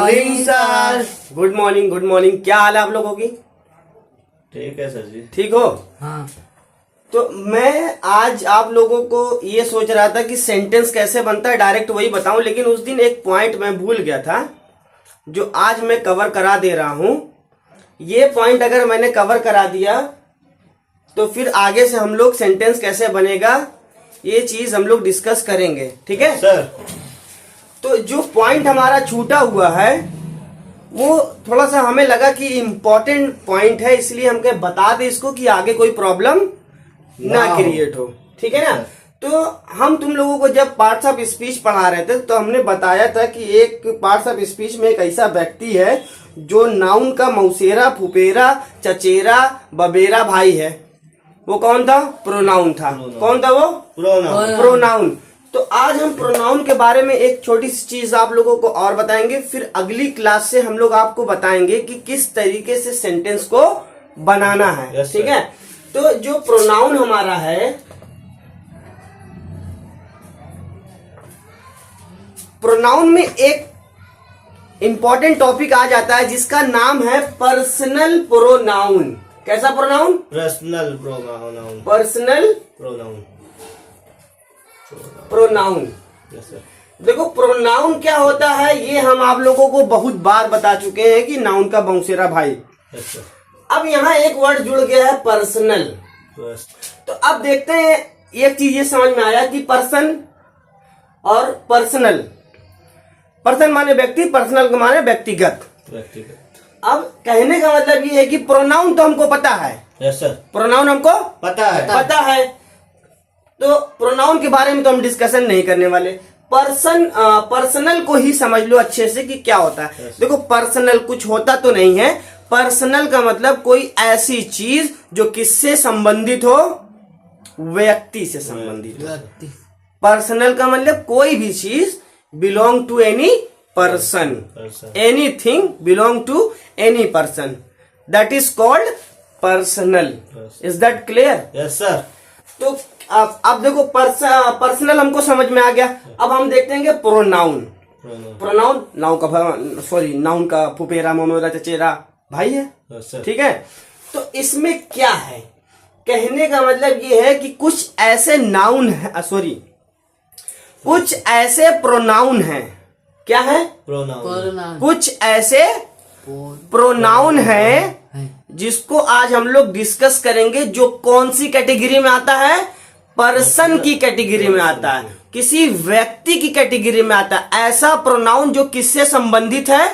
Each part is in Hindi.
Morning sir. Good morning, good morning. क्या हाल है आप लोगों की? ठीक है सर जी। ठीक हो? हाँ। तो मैं आज आप लोगों को ये सोच रहा था कि सेंटेंस कैसे बनता है, डायरेक्ट वही बताऊं, लेकिन उस दिन एक पॉइंट मैं भूल गया था जो आज मैं कवर करा दे रहा हूं। ये पॉइंट अगर मैंने कवर करा दिया तो फिर आगे से हम लोग सेंटेंस कैसे बनेगा ये चीज हम लोग डिस्कस करेंगे। ठीक है सर। तो जो पॉइंट हमारा छूटा हुआ है वो थोड़ा सा हमें लगा कि इम्पोर्टेंट पॉइंट है, इसलिए हम कहे बता दें इसको कि आगे कोई प्रॉब्लम ना क्रिएट हो। ठीक है ना? तो हम तुम लोगों को जब पार्ट्स ऑफ स्पीच पढ़ा रहे थे तो हमने बताया था कि एक पार्ट्स ऑफ स्पीच में एक ऐसा व्यक्ति है जो नाउन का मौसेरा, फुपेरा, चचेरा, बबेरा भाई है। वो कौन था? प्रोनाउन था। कौन था वो? प्रोनाउन। तो आज हम प्रोनाउन के बारे में एक छोटी सी चीज आप लोगों को और बताएंगे, फिर अगली क्लास से हम लोग आपको बताएंगे कि किस तरीके से सेंटेंस को बनाना है। ठीक है? तो जो प्रोनाउन हमारा है, प्रोनाउन में एक इंपॉर्टेंट टॉपिक आ जाता है जिसका नाम है पर्सनल प्रोनाउन। कैसा pronoun? Personal pronoun. Personal pronoun. Pronoun. देखो प्रोनाउन क्या होता है ये हम आप लोगों को बहुत बार बता चुके हैं कि नाउन का मौसेरा भाई। अब यहाँ एक वर्ड जुड़ गया है पर्सनल। तो अब देखते हैं, एक चीज ये समझ में आया कि पर्सन और पर्सनल। पर्सन माने व्यक्ति, पर्सनल को माने व्यक्तिगत। अब कहने का मतलब ये है कि प्रोनाउन तो हमको पता है। Yes sir. प्रोनाउन हमको पता है। तो प्रोनाउन के बारे में तो हम डिस्कशन नहीं करने वाले। पर्सनल को ही समझ लो अच्छे से कि क्या होता है। देखो पर्सनल कुछ होता तो नहीं है। पर्सनल का मतलब कोई ऐसी चीज जो किससे संबंधित हो? व्यक्ति से संबंधित हो। पर्सनल का मतलब कोई भी चीज belong to any person. Anything belong to any person, that is called personal. Is that clear? Yes sir. तो अब देखो पर्सनल हमको समझ में आ गया। अब हम देखते हैं प्रोनाउन। प्रोनाउन नाउन का फुपेरा, मोमेरा, चचेरा भाई है। ठीक है? तो इसमें क्या है? कहने का मतलब ये है कि कुछ ऐसे नाउन है, कुछ ऐसे प्रोनाउन हैं। क्या है? प्रोनाउन। कुछ ऐसे प्रोनाउन हैं जिसको आज हम लोग डिस्कस करेंगे, जो कौन सी कैटेगरी में आता है? पर्सन की कैटेगरी में आता है, किसी व्यक्ति की कैटेगरी में आता है। ऐसा प्रोनाउन जो किससे संबंधित है?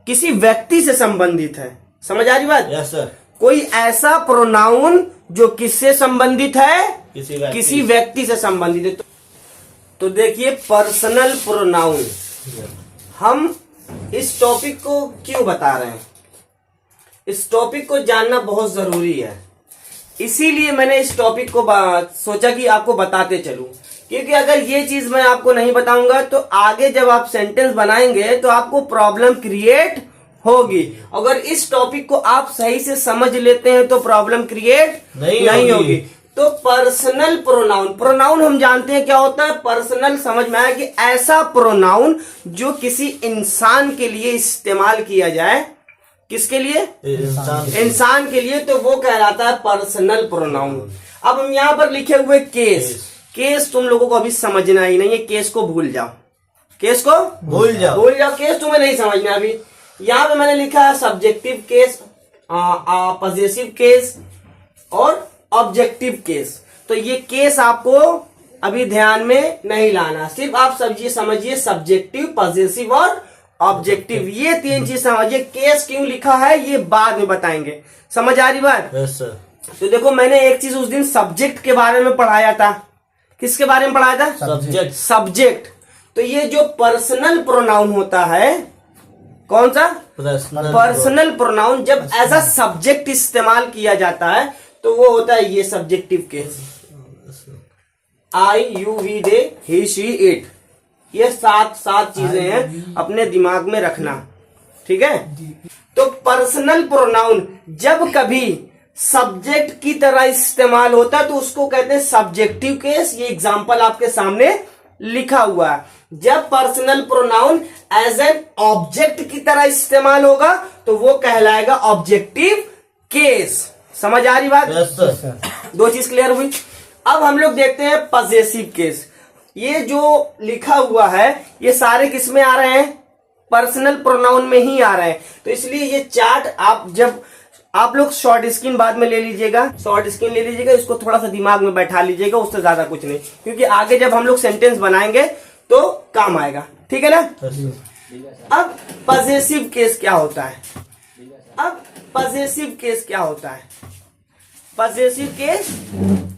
किसी व्यक्ति से संबंधित है। समझ आ रही बात? Yes sir. कोई ऐसा प्रोनाउन जो किससे संबंधित है? किसी व्यक्ति से संबंधित है। तो देखिए पर्सनल प्रोनाउन, हम इस टॉपिक को क्यों बता रहे हैं? इस टॉपिक को जानना बहुत जरूरी है, इसीलिए मैंने इस टॉपिक को सोचा कि आपको बताते चलूं। क्योंकि अगर ये चीज मैं आपको नहीं बताऊंगा तो आगे जब आप सेंटेंस बनाएंगे तो आपको प्रॉब्लम क्रिएट होगी। अगर इस टॉपिक को आप सही से समझ लेते हैं तो प्रॉब्लम क्रिएट नहीं होगी। तो पर्सनल प्रोनाउन, प्रोनाउन हम जानते हैं क्या होता है। पर्सनल समझ में आया कि ऐसा प्रोनाउन जो किसी इंसान के लिए इस्तेमाल किया जाए। किसके लिए? इंसान के लिए। तो वो कहलाता है पर्सनल प्रोनाउन। अब हम यहाँ पर लिखे हुए केस तुम लोगों को अभी समझना ही नहीं है। केस को भूल जाओ। केस को भूल जाओ। केस तुम्हें नहीं समझना अभी। यहाँ पे मैंने लिखा है सब्जेक्टिव केस, पॉजेसिव केस और ऑब्जेक्टिव केस। तो ये केस आपको अभी ध्यान में नहीं लाना, सिर्फ आप समझिए सब्जेक्टिव, पॉजेसिव और ऑब्जेक्टिव, ये तीन चीज समझिए। केस क्यों लिखा है ये बाद में बताएंगे। समझ आ रही बात? Yes sir. तो देखो मैंने एक चीज उस दिन सब्जेक्ट के बारे में पढ़ाया था। किसके बारे में पढ़ाया था? सब्जेक्ट। तो ये जो पर्सनल प्रोनाउन होता है, कौन सा? पर्सनल प्रोनाउन जब एज अ सब्जेक्ट इस्तेमाल किया जाता है तो वो होता है ये subjective case. I, you, we, they, he, she, it. ये सात चीजें हैं, अपने दिमाग में रखना। ठीक है? तो पर्सनल प्रोनाउन जब कभी सब्जेक्ट की तरह इस्तेमाल होता है तो उसको कहते हैं सब्जेक्टिव केस। ये एग्जांपल आपके सामने लिखा हुआ है। जब personal pronoun as an object की तरह इस्तेमाल होगा तो वो कहलाएगा ऑब्जेक्टिव केस। समझ आ रही बात? Yes sir. दो चीज क्लियर हुई। अब हम लोग देखते हैं पजेसिव केस। ये जो लिखा हुआ है ये सारे किस में आ रहे हैं? पर्सनल प्रोनाउन में ही आ रहे हैं। तो इसलिए ये चार्ट आप लोग शॉर्ट स्क्रीन बाद में ले लीजिएगा, शॉर्ट स्क्रीन ले लीजिएगा, इसको थोड़ा सा दिमाग में बैठा लीजिएगा, उससे ज्यादा कुछ नहीं, क्योंकि आगे जब हम लोग सेंटेंस बनाएंगे तो काम आएगा। ठीक है ना? अब पजेसिव केस क्या होता है? अब पजेसिव केस क्या होता है? पजेसिव केस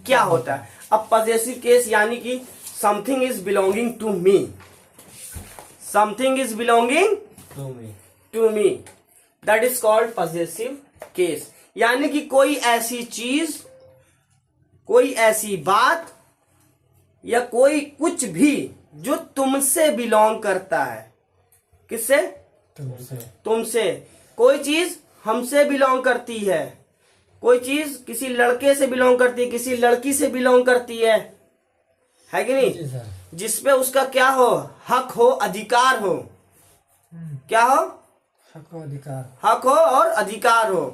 क्या होता है? अब पजेसिव केस यानी कि something is belonging to me, something is belonging to me, that is called possessive case. यानी कि कोई ऐसी चीज, कोई ऐसी बात या कोई कुछ भी जो तुमसे बिलोंग करता है। किससे? तुमसे। कोई चीज हमसे बिलोंग करती है, कोई चीज किसी लड़के से बिलोंग करती है, किसी लड़की से बिलोंग करती है कि नहीं? जिसपे उसका क्या हो? हक हो, अधिकार हो। क्या हो? हक हो, अधिकार। हक हो और अधिकार हो।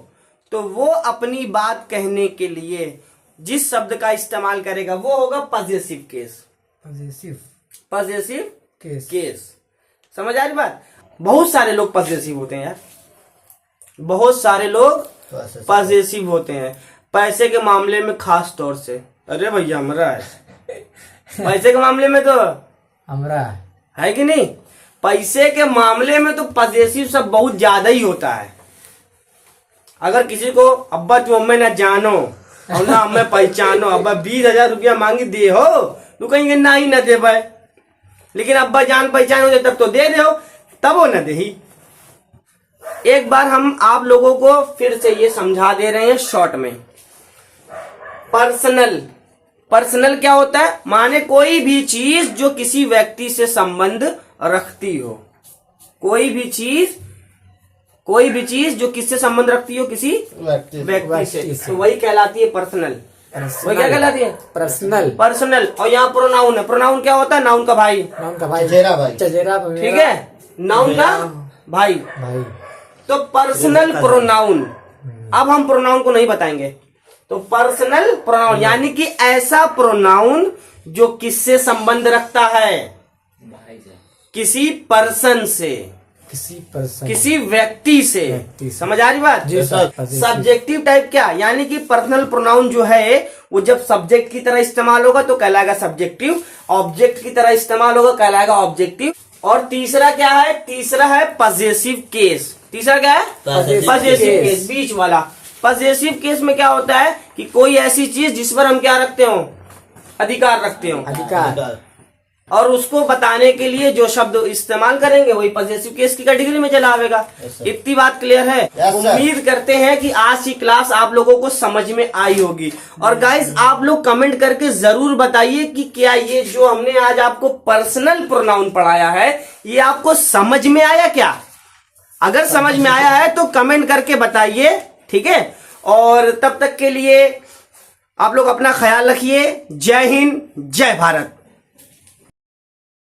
तो वो अपनी बात कहने के लिए जिस शब्द का इस्तेमाल करेगा वो होगा पजेसिव केस। Possessive case. समझ आ रही बात? बहुत सारे लोग पजेसिव होते हैं यार, बहुत सारे लोग पजेसिव होते हैं। पैसे के मामले में खास तौर से, अरे भैया हमरा है पैसे के मामले में तो हमरा है कि नहीं? पैसे के मामले में तो पजेसिव सब बहुत ज्यादा ही होता है। अगर किसी को अब्बा तुम हमें न जानो और ना हमें पहचानो, अब्बा 20,000 रुपया मांगी दे हो, तू कहेंगे ना ही न दे भाई, लेकिन अब्बा जान पहचान हो जाए तब तो दे हो, तब वो न दे ही। एक बार हम आप लोगों को फिर से ये समझा दे रहे हैं शॉर्ट में। पर्सनल क्या होता है? माने कोई भी चीज जो किसी व्यक्ति से संबंध रखती हो, कोई भी चीज जो किससे संबंध रखती हो? किसी व्यक्ति से, तो वही कहलाती है पर्सनल। वही क्या कहलाती है? पर्सनल। और यहाँ प्रोनाउन है। प्रोनाउन क्या होता है? नाउन का भाई, चचेरा भाई। ठीक है, नाउन का भाई। तो पर्सनल प्रोनाउन। अब हम प्रोनाउन को नहीं बताएंगे। तो पर्सनल प्रोनाउन यानी कि ऐसा प्रोनाउन जो किससे संबंध रखता है? किसी पर्सन से, किसी व्यक्ति से। समझ आ रही बात? सब्जेक्टिव टाइप क्या? यानी कि पर्सनल प्रोनाउन जो है वो जब सब्जेक्ट की तरह इस्तेमाल होगा तो कहलाएगा सब्जेक्टिव, ऑब्जेक्ट की तरह इस्तेमाल होगा कहलाएगा ऑब्जेक्टिव। और तीसरा क्या है? तीसरा है पजेसिव केस। तीसरा क्या है? पजेसिव केस, बीच वाला। पजेसिव केस में क्या होता है कि कोई ऐसी चीज जिस पर हम क्या रखते हो? अधिकार रखते हो, अधिकार। और उसको बताने के लिए जो शब्द इस्तेमाल करेंगे वही पजेसिव केस की कैटेगरी में चला आवेगा। इतनी बात क्लियर है? उम्मीद करते हैं कि आज की क्लास आप लोगों को समझ में आई होगी। और गाइस आप लोग कमेंट करके जरूर बताइए कि क्या ये जो हमने आज आपको पर्सनल प्रोनाउन पढ़ाया है ये आपको समझ में आया क्या? अगर समझ में आया है तो कमेंट करके बताइए, ठीक है? और तब तक के लिए आप लोग अपना ख्याल रखिए। जय हिंद, जय भारत।